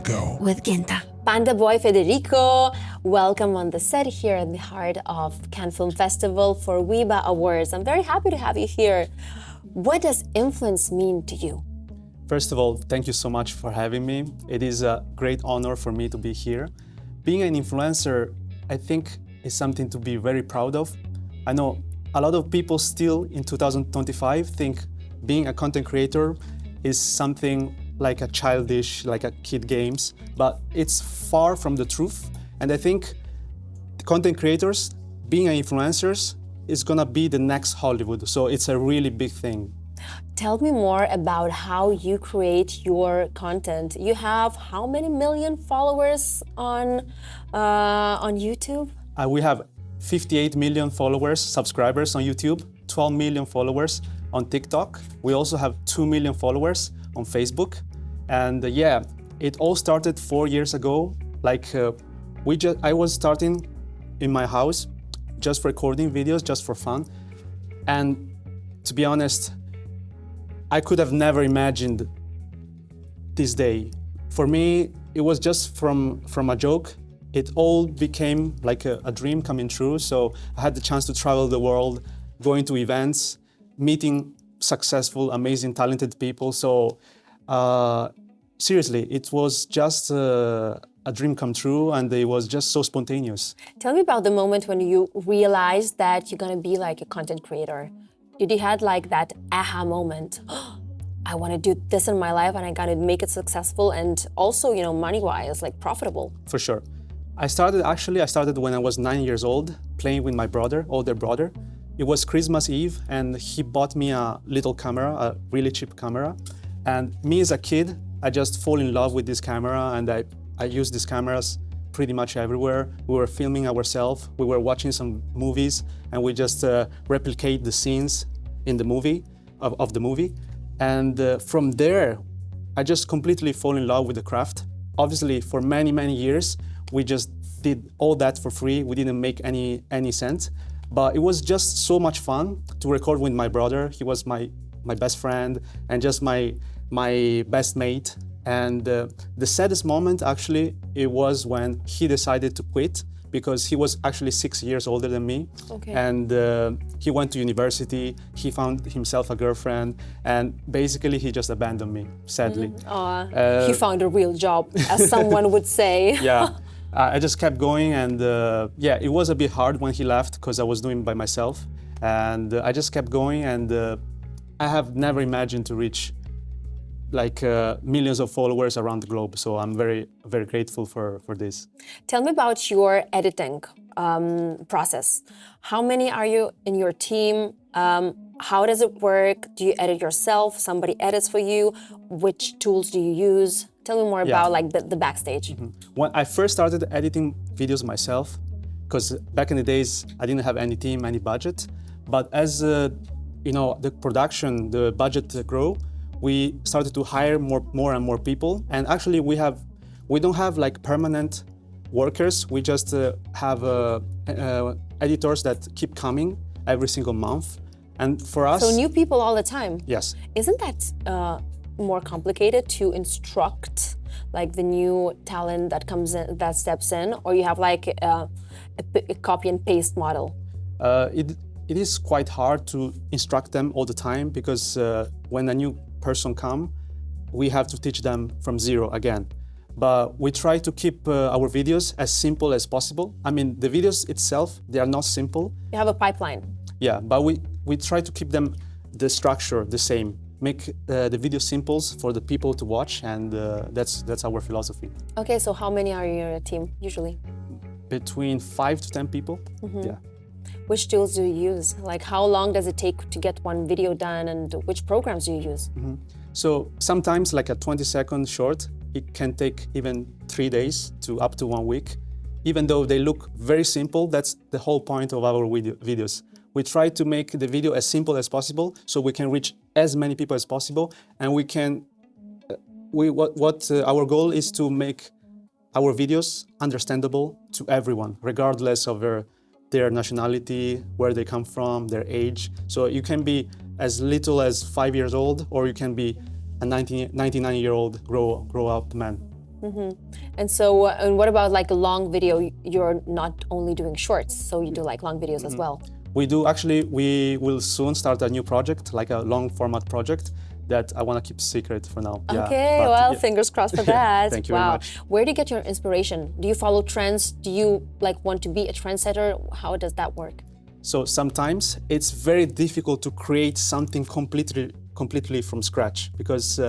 go. With Ginta. Panda Boi Federico, welcome on the set here at the heart of Cannes Film Festival for WIBA Awards. I'm very happy to have you here. What does influence mean to you? First of all, thank you so much for having me. It is a great honor for me to be here. Being an influencer, I think, is something to be very proud of. I know a lot of people still in 2025 think being a content creator is something like a childish, like a kid games, but it's far from the truth. And I think the content creators, being influencers, is gonna be the next Hollywood. So it's a really big thing. Tell me more about how you create your content. You have how many million followers on YouTube? We have 58 million followers, subscribers on YouTube, 12 million followers on TikTok. We also have 2 million followers on Facebook. And yeah, it all started 4 years ago. I was starting in my house, just recording videos, just for fun. And to be honest, I could have never imagined this day. For me, it was just from a joke. It all became like a dream coming true. So I had the chance to travel the world, going to events, meeting successful, amazing, talented people. So seriously, it was just a dream come true, and it was just so spontaneous. Tell me about the moment when you realized that you're gonna be like a content creator. Did you had like that aha moment? I want to do this in my life and I gotta make it successful and also, money-wise, like profitable. For sure. I started when I was 9 years old, playing with my brother, older brother. It was Christmas Eve and he bought me a little camera, a really cheap camera. And me as a kid, I just fall in love with this camera, and I use these cameras pretty much everywhere. We were filming ourselves, we were watching some movies, and we just replicate the scenes in the movie, of the movie. And from there, I just completely fall in love with the craft. Obviously, for many, many years, we just did all that for free. We didn't make any cent, but it was just so much fun to record with my brother. He was my best friend and just my best mate. And the saddest moment, actually, it was when he decided to quit, because he was actually 6 years older than me. Okay. And he went to university, he found himself a girlfriend, and basically he just abandoned me, sadly. He found a real job, as someone would say. Yeah, I just kept going, and yeah, it was a bit hard when he left, because I was doing it by myself. And I just kept going, and I have never imagined to reach millions of followers around the globe. So I'm very, very grateful for this. Tell me about your editing process. How many are you in your team? How does it work? Do you edit yourself? Somebody edits for you? Which tools do you use? Tell me more about the backstage. Mm-hmm. When I first started editing videos myself, because back in the days, I didn't have any team, any budget. But as the production, the budget grew, we started to hire more and more people. And actually we don't have like permanent workers. We just have editors that keep coming every single month. And for us— So new people all the time? Yes. Isn't that more complicated to instruct like the new talent that comes in, that steps in, or you have like a copy and paste model? It is quite hard to instruct them all the time, because when a new person come, we have to teach them from zero again. But we try to keep our videos as simple as possible. I mean, the videos itself, they are not simple. You have a pipeline. Yeah, but we try to keep them, the structure, the same. Make the video simple for the people to watch, and that's our philosophy. Okay, so how many are you in your team usually? Between 5 to 10 people. Mm-hmm. Yeah. Which tools do you use? Like how long does it take to get one video done, and which programs do you use? Mm-hmm. So sometimes like a 20-second short, it can take even 3 days to up to 1 week. Even though they look very simple, that's the whole point of our videos. We try to make the video as simple as possible so we can reach as many people as possible, and we can, our goal is to make our videos understandable to everyone, regardless of their nationality, where they come from, their age. So you can be as little as 5 years old, or you can be a 99-year-old grow-up man. And so, and what about like a long video? You're not only doing shorts, so you do like long videos as well. We do actually, we will soon start a new project, like a long format project that I want to keep secret for now. Okay, but, well, fingers crossed for that. Thank you very much. Where do you get your inspiration? Do you follow trends? Do you like want to be a trendsetter? How does that work? So sometimes it's very difficult to create something completely from scratch because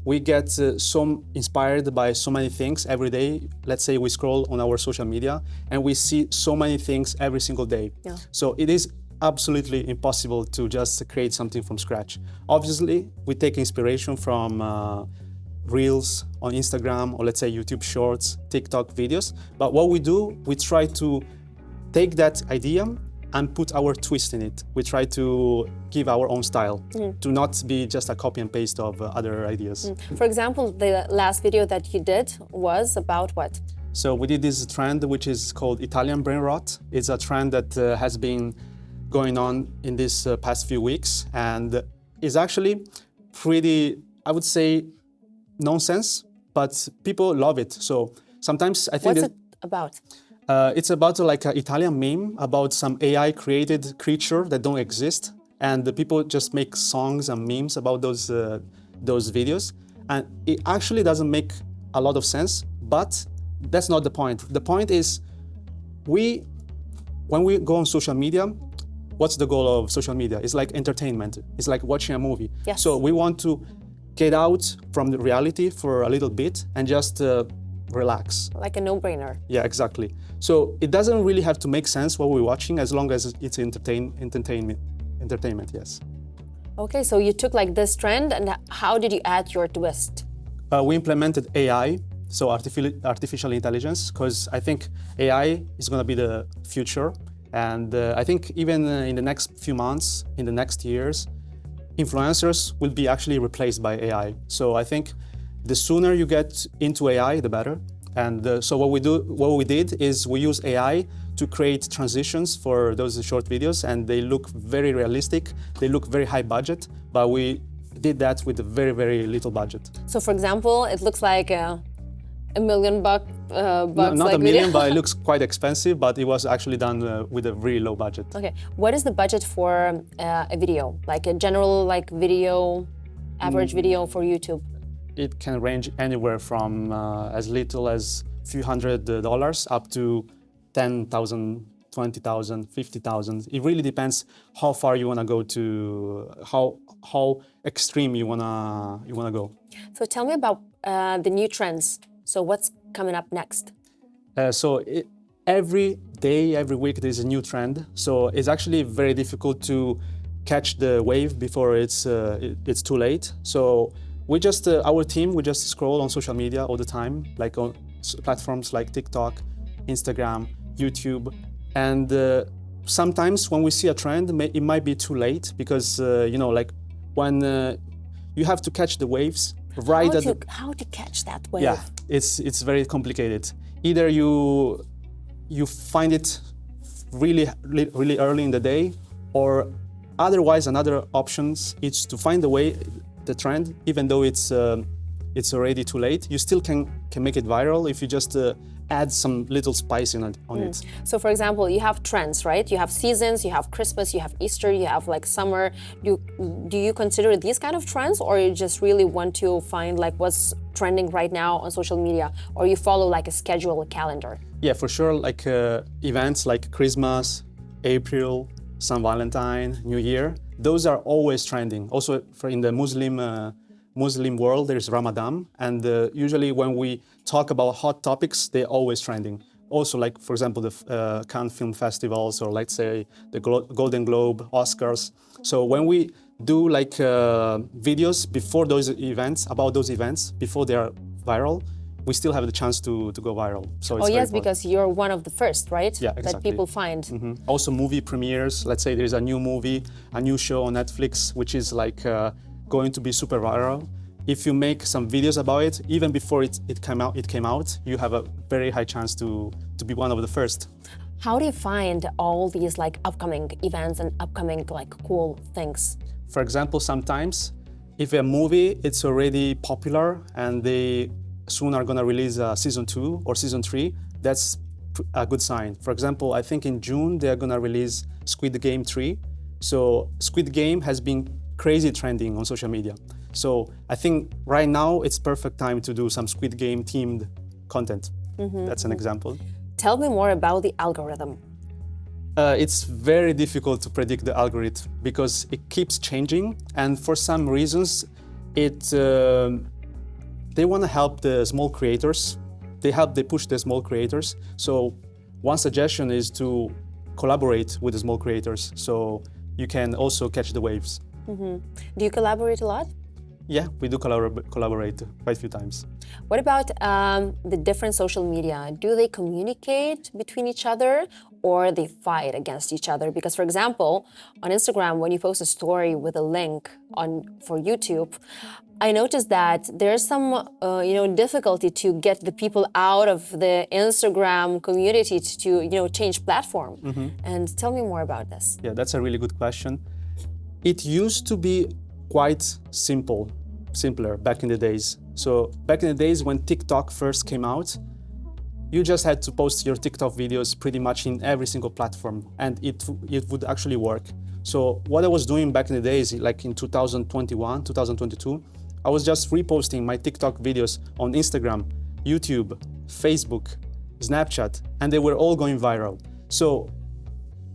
we get so inspired by so many things every day. Let's say we scroll on our social media and we see so many things every single day. Yeah. So it is absolutely impossible to just create something from scratch. Obviously, we take inspiration from Reels on Instagram or let's say YouTube Shorts, TikTok videos. But what we do, we try to take that idea and put our twist in it. We try to give our own style, to not be just a copy and paste of other ideas. For example, the last video that you did was about what? So we did this trend which is called Italian brain rot. It's a trend that has been going on in these past few weeks and is actually pretty, I would say, nonsense, but people love it. So sometimes I think What's it about? It's about like an Italian meme about some AI created creature that don't exist, and the people just make songs and memes about those videos, and it actually doesn't make a lot of sense. But that's not the point. The point is, when we go on social media, what's the goal of social media? It's like entertainment. It's like watching a movie. Yes. So we want to get out from the reality for a little bit and just relax. Like a no-brainer. Yeah, exactly. So it doesn't really have to make sense what we're watching as long as it's entertainment, yes. Okay, so you took like this trend and how did you add your twist? We implemented AI, so artificial intelligence, because I think AI is going to be the future. And I think even in the next few months, in the next years, influencers will be actually replaced by AI. So I think the sooner you get into AI, the better. And so what we did is we use AI to create transitions for those short videos, and they look very realistic. They look very high budget, but we did that with a very, very little budget. So for example, it looks like $1 million bucks. Not like a million, video. but it looks quite expensive, but it was actually done with a really low budget. Okay, what is the budget for a video? Like a general like video, average video for YouTube? It can range anywhere from as little as a few $100 up to 10,000, 20,000, 50,000. It really depends how far you want to go to, how extreme you wanna go. So tell me about the new trends. So what's coming up next? Every day, every week, there's a new trend. So it's actually very difficult to catch the wave before it's too late. So we just, our team, we just scroll on social media all the time, like on platforms like TikTok, Instagram, YouTube. And sometimes when we see a trend, it might be too late because, like when you have to catch the waves right How to catch that wave? Yeah, it's very complicated. Either you find it really early in the day, or otherwise another options is to find the trend, even though it's already too late. You still can make it viral if you just add some little spice on it. So for example, you have trends, right? You have seasons, you have Christmas, you have Easter, you have like summer. Do you consider these kind of trends, or you just really want to find like what's trending right now on social media, or you follow like a schedule, a calendar? Yeah, for sure, like events like Christmas, April, St. Valentine, New Year, those are always trending. Also in the Muslim world, there's Ramadan, and usually when we talk about hot topics, they're always trending. Also, like for example, the Cannes Film Festivals, or let's say the Golden Globe, Oscars. So when we do like videos before those events, about those events, before they are viral, we still have the chance to go viral. So it's yes, because you're one of the first, right? Yeah, exactly. That people find. Mm-hmm. Also movie premieres. Let's say there's a new movie, a new show on Netflix, which is like going to be super viral. If you make some videos about it, even before it came out, you have a very high chance to be one of the first. How do you find all these like upcoming events and upcoming like cool things? For example, sometimes if a movie it's already popular and they soon are gonna release season 2 or season 3, that's a good sign. For example, I think in June they're gonna release Squid Game 3. So Squid Game has been crazy trending on social media. So I think right now it's perfect time to do some Squid Game themed content. That's an example. Tell me more about the algorithm. It's very difficult to predict the algorithm because it keeps changing, and for some reasons, they want to help the small creators. They push the small creators. So one suggestion is to collaborate with the small creators, so you can also catch the waves. Do you collaborate a lot? Yeah, we do collaborate quite a few times. What about the different social media? Do they communicate between each other or they fight against each other? Because, for example, on Instagram, when you post a story with a link for YouTube, I noticed that there's some difficulty to get the people out of the Instagram community to change platform. And tell me more about this. Yeah, that's a really good question. It used to be quite simpler back in the days. So back in the days when TikTok first came out, you just had to post your TikTok videos pretty much in every single platform, and it would actually work. So what I was doing back in the days, like in 2021, 2022, I was just reposting my TikTok videos on Instagram, YouTube, Facebook, Snapchat, and they were all going viral. So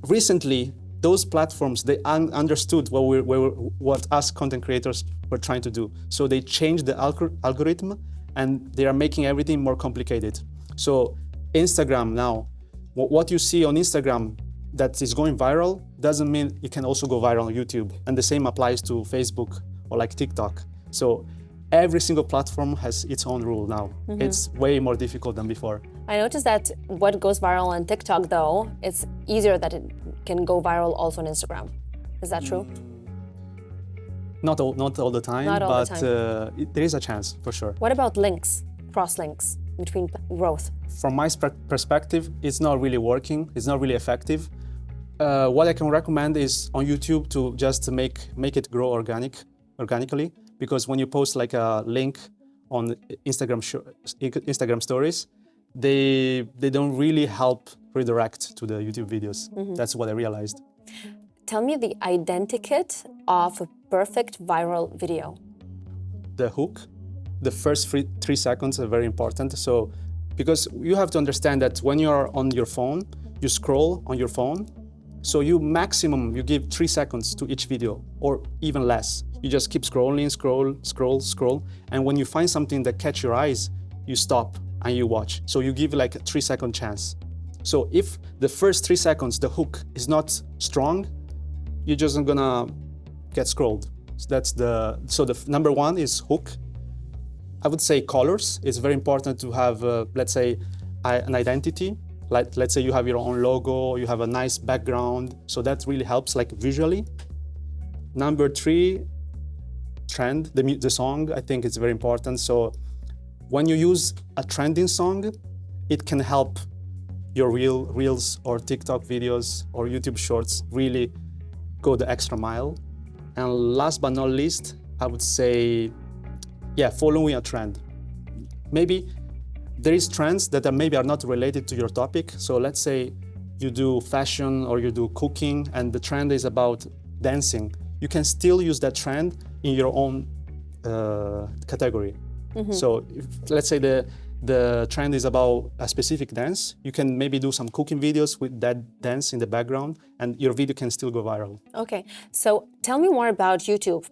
recently, those platforms, they understood what us content creators were trying to do. So they changed the algorithm, and they are making everything more complicated. So Instagram now, what you see on Instagram that is going viral doesn't mean it can also go viral on YouTube. And the same applies to Facebook or like TikTok. So every single platform has its own rule now. It's way more difficult than before. I noticed that what goes viral on TikTok, though, it's easier that it can go viral also on Instagram. Is that true? Not all the time, Not all but the time. there is a chance for sure. What about links, cross links between growth? From my perspective, it's not really working. It's not really effective. What I can recommend is on YouTube to just make it grow organically. Because when you post like a link on Instagram stories, they don't really help redirect to the YouTube videos. That's what I realized. Tell me the identikit of a perfect viral video. The hook, the first 3 seconds are very important. So, because you have to understand that when you are on your phone, you scroll on your phone. So you give 3 seconds to each video, or even less. You just keep scrolling, scroll. And when you find something that catches your eyes, you stop and you watch. So you give like a 3-second chance. So if the first 3 seconds, the hook is not strong, you're just not gonna get scrolled. So the number one is hook. I would say colors. It's very important to have, let's say, an identity. Like, let's say you have your own logo, you have a nice background. So that really helps, like visually. Number 3, trend, the song, I think it's very important. So when you use a trending song, it can help your reels or TikTok videos or YouTube shorts really go the extra mile. And last but not least, I would say, following a trend. Maybe there is trends that maybe are not related to your topic. So let's say you do fashion or you do cooking and the trend is about dancing. You can still use that trend in your own category. So let's say the trend is about a specific dance. You can maybe do some cooking videos with that dance in the background and your video can still go viral. Okay, so tell me more about YouTube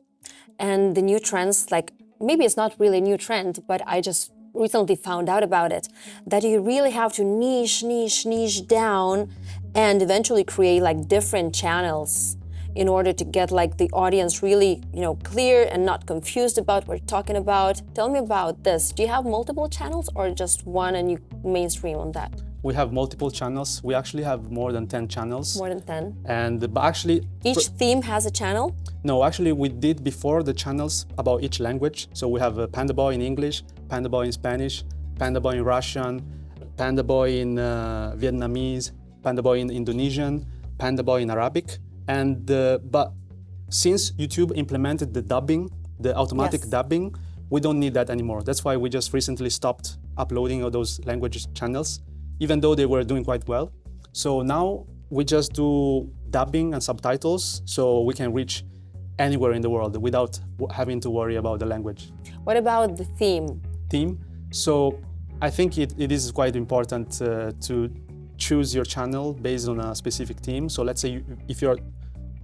and the new trends. Like, maybe it's not really a new trend, but I just recently found out about it, that you really have to niche down and eventually create like different channels in order to get like the audience really, clear and not confused about what you're talking about. Tell me about this. Do you have multiple channels or just one and you mainstream on that? We have multiple channels. We actually have more than 10 channels. More than 10? But actually... Each theme has a channel? No, actually we did before the channels about each language. So we have Panda Boi in English, Panda Boi in Spanish, Panda Boi in Russian, Panda Boi in Vietnamese, Panda Boi in Indonesian, Panda Boi in Arabic. But since YouTube implemented the dubbing, the automatic dubbing, we don't need that anymore. That's why we just recently stopped uploading all those language channels, even though they were doing quite well. So now we just do dubbing and subtitles, so we can reach anywhere in the world without having to worry about the language. What about the theme? So I think it is quite important to choose your channel based on a specific theme. So let's say if you're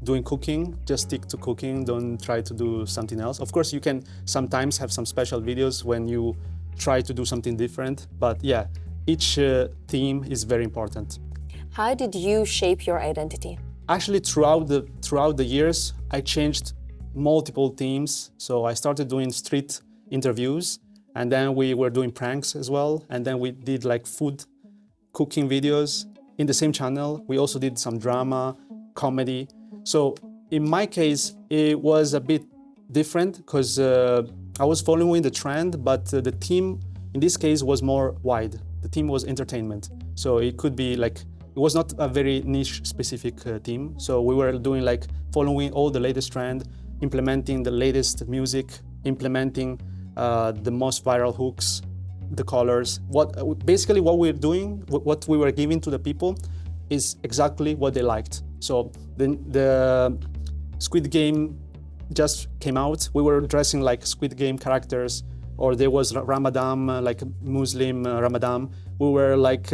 doing cooking, just stick to cooking, don't try to do something else. Of course, you can sometimes have some special videos when you try to do something different, but yeah, each theme is very important. How did you shape your identity? Actually, throughout the years, I changed multiple themes. So I started doing street interviews, and then we were doing pranks as well, and then we did like food cooking videos in the same channel. We also did some drama, comedy. So in my case, it was a bit different because I was following the trend, but the theme in this case was more wide. The theme was entertainment. So it could be like, it was not a very niche specific theme. So we were doing like following all the latest trend, implementing the latest music, implementing the most viral hooks, the colors. Basically what we're doing, what we were giving to the people is exactly what they liked. So the Squid Game just came out. We were dressing like Squid Game characters, or there was Ramadan, like Muslim Ramadan. We were like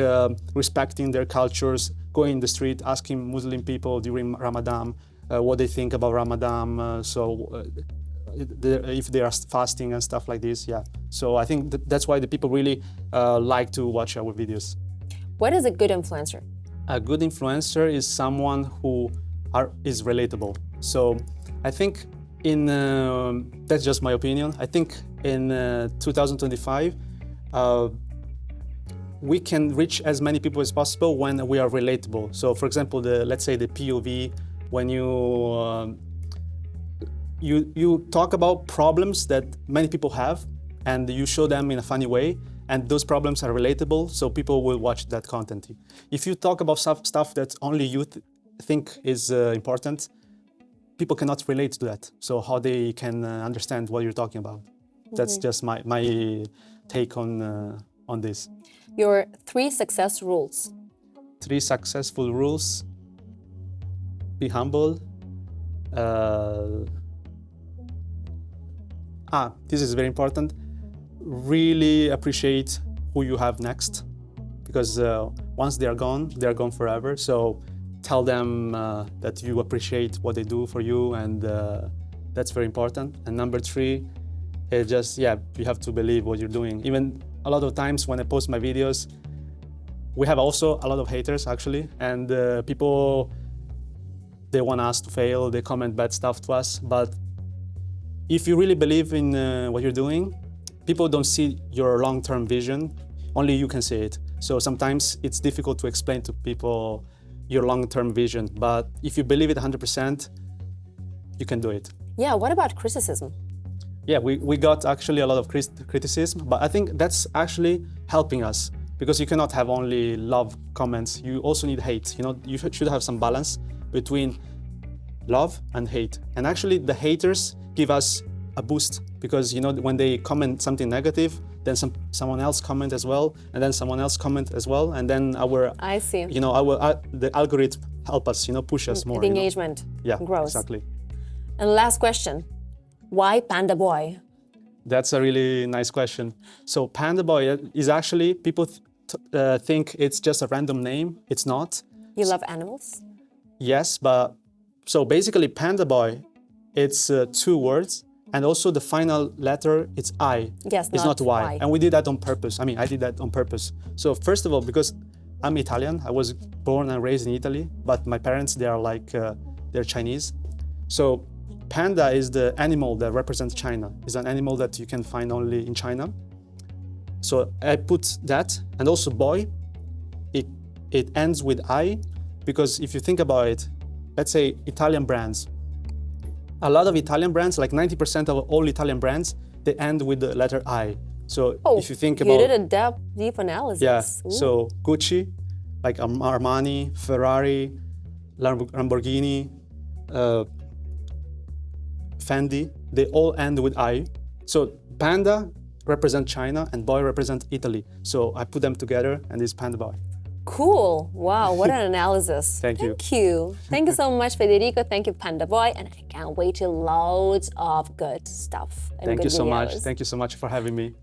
respecting their cultures, going in the street, asking Muslim people during Ramadan what they think about Ramadan. If they are fasting and stuff like this, yeah. So I think that's why the people really like to watch our videos. What is a good influencer? A good influencer is someone who is relatable. So I think that's just my opinion. I think in 2025, we can reach as many people as possible when we are relatable. So for example, let's say the POV, when you talk about problems that many people have and you show them in a funny way, and those problems are relatable, so people will watch that content. If you talk about stuff that only you think is important, people cannot relate to that. So how they can understand what you're talking about? That's just my take on this. Your 3 success rules. 3 successful rules. Be humble. This is very important. Really appreciate who you have next, because once they are gone forever. So tell them that you appreciate what they do for you, and that's very important. And number 3, you have to believe what you're doing. Even a lot of times when I post my videos, we have also a lot of haters actually, and people, they want us to fail, they comment bad stuff to us. But if you really believe in what you're doing, people don't see your long-term vision, only you can see it. So sometimes it's difficult to explain to people your long-term vision, but if you believe it 100%, you can do it. Yeah, what about criticism? Yeah, we got actually a lot of criticism, but I think that's actually helping us, because you cannot have only love comments, you also need hate. You know, you should have some balance between love and hate. And actually the haters give us a boost, because you know, when they comment something negative, then someone else comment as well, and then someone else comment as well, and then I see. You know, the algorithm help us, you know, push us more. The engagement grows. Exactly. And last question, why Panda Boi? That's a really nice question. So Panda Boi is actually, people think it's just a random name. It's not. You love animals? Yes, but so basically Panda Boi, it's 2 words. And also the final letter, it's I. Yes, it's not Y. And we did that on purpose. I mean, I did that on purpose. So first of all, because I'm Italian, I was born and raised in Italy, but my parents, they are like, they're Chinese. So panda is the animal that represents China. It's an animal that you can find only in China. So I put that, and also boy, it ends with I, because if you think about it, let's say Italian brands, a lot of Italian brands, like 90% of all Italian brands, they end with the letter I. So if you think about... You did a deep analysis. Yeah, so Gucci, like Armani, Ferrari, Lamborghini, Fendi, they all end with I. So Panda represent China and Boy represent Italy. So I put them together and it's Panda Boy. Cool. Wow, what an analysis. Thank you. Thank you. Thank you so much, Federico. Thank you, Panda Boy. And I can't wait to loads of good stuff and Thank good you so much. videos. Thank you so much for having me.